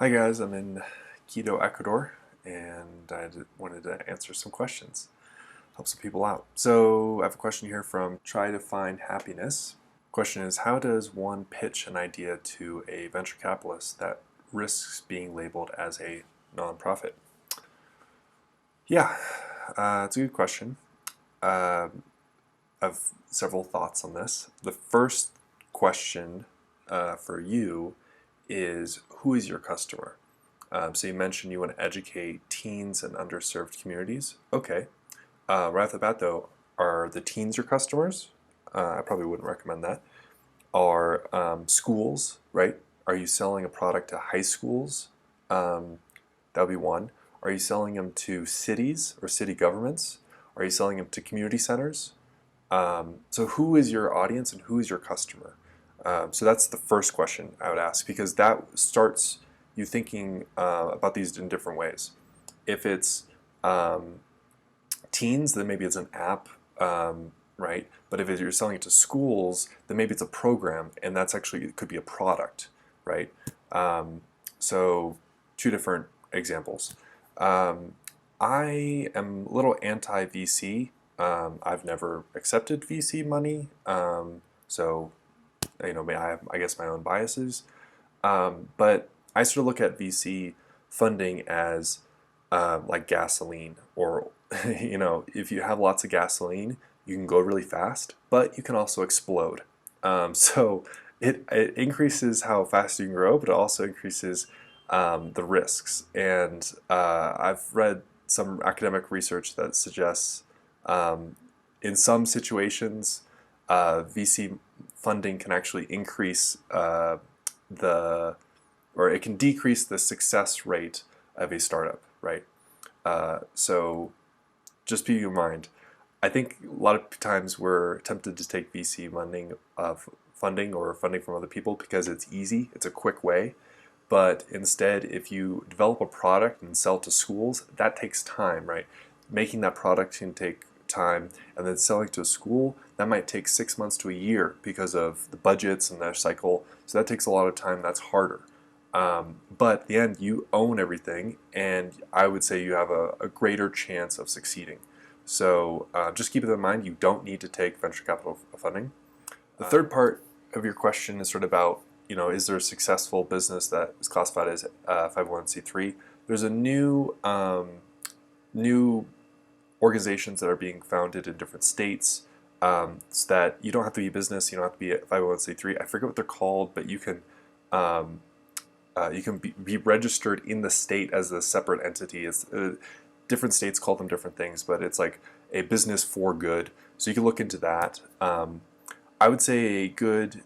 Hi guys, I'm in Quito, Ecuador, and wanted to answer some questions, help some people out. So I have a question here from Try to Find Happiness. Question is, how does one pitch an idea to a venture capitalist that risks being labeled as a nonprofit? Yeah, it's a good question. I've several thoughts on this. The first question for you is, who is your customer? So you mentioned you want to educate teens and underserved communities. Okay. Right off the bat though, are the teens your customers? I probably wouldn't recommend that. Are schools, right? Are you selling a product to high schools? That would be one. Are you selling them to cities or city governments? Are you selling them to community centers? So who is your audience and who is your customer? So that's the first question I would ask, because that starts you thinking about these in different ways. If it's teens, then maybe it's an app, right? But if you're selling it to schools, then maybe it's a program, and that's actually, it could be a product, right? So two different examples. I am a little anti-VC. I've never accepted VC money, so I guess my own biases. But I sort of look at VC funding as like gasoline, or if you have lots of gasoline, you can go really fast, but you can also explode. So it increases how fast you can grow, but it also increases the risks. And I've read some academic research that suggests in some situations VC funding can actually increase it can decrease the success rate of a startup, right? So just be in mind. I think a lot of times we're tempted to take VC funding or funding from other people because it's easy, it's a quick way. But instead, if you develop a product and sell to schools, that takes time, right? Making that product can take time, and then selling to a school, that might take 6 months to a year because of the budgets and their cycle. So that takes a lot of time, that's harder. But at the end, you own everything, and I would say you have a greater chance of succeeding. So just keep it in mind, you don't need to take venture capital funding. The third part of your question is sort of about, is there a successful business that is classified as 501c3? There's a new organizations that are being founded in different states, so that you don't have to be a business, you don't have to be a 501c3. I forget what they're called, but you can be registered in the state as a separate entity. Different states call them different things, but it's like a business for good. So you can look into that. I would say a good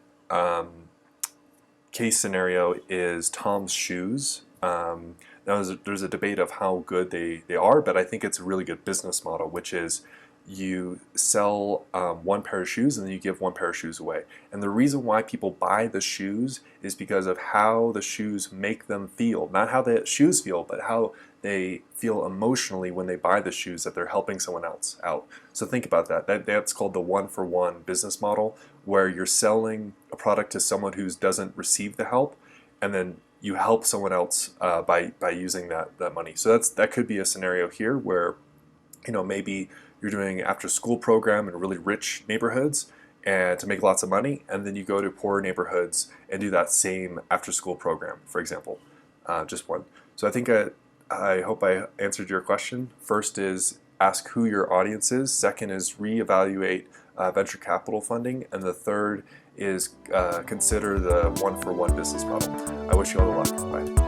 case scenario is Tom's Shoes. Now there's a debate of how good they are, but I think it's a really good business model, which is you sell one pair of shoes and then you give one pair of shoes away. And the reason why people buy the shoes is because of how the shoes make them feel. Not how the shoes feel, but how they feel emotionally when they buy the shoes, that they're helping someone else out. So think about that. That's called the one-for-one business model, where you're selling a product to someone who doesn't receive the help, and then you help someone else by using that money. So that could be a scenario here where maybe you're doing after-school program in really rich neighborhoods and to make lots of money, and then you go to poorer neighborhoods and do that same after-school program, for example. Just one. So I think I hope I answered your question. First is ask who your audience is. Second is reevaluate venture capital funding. And the third is consider the one-for-one business model. I wish you all the luck. Bye.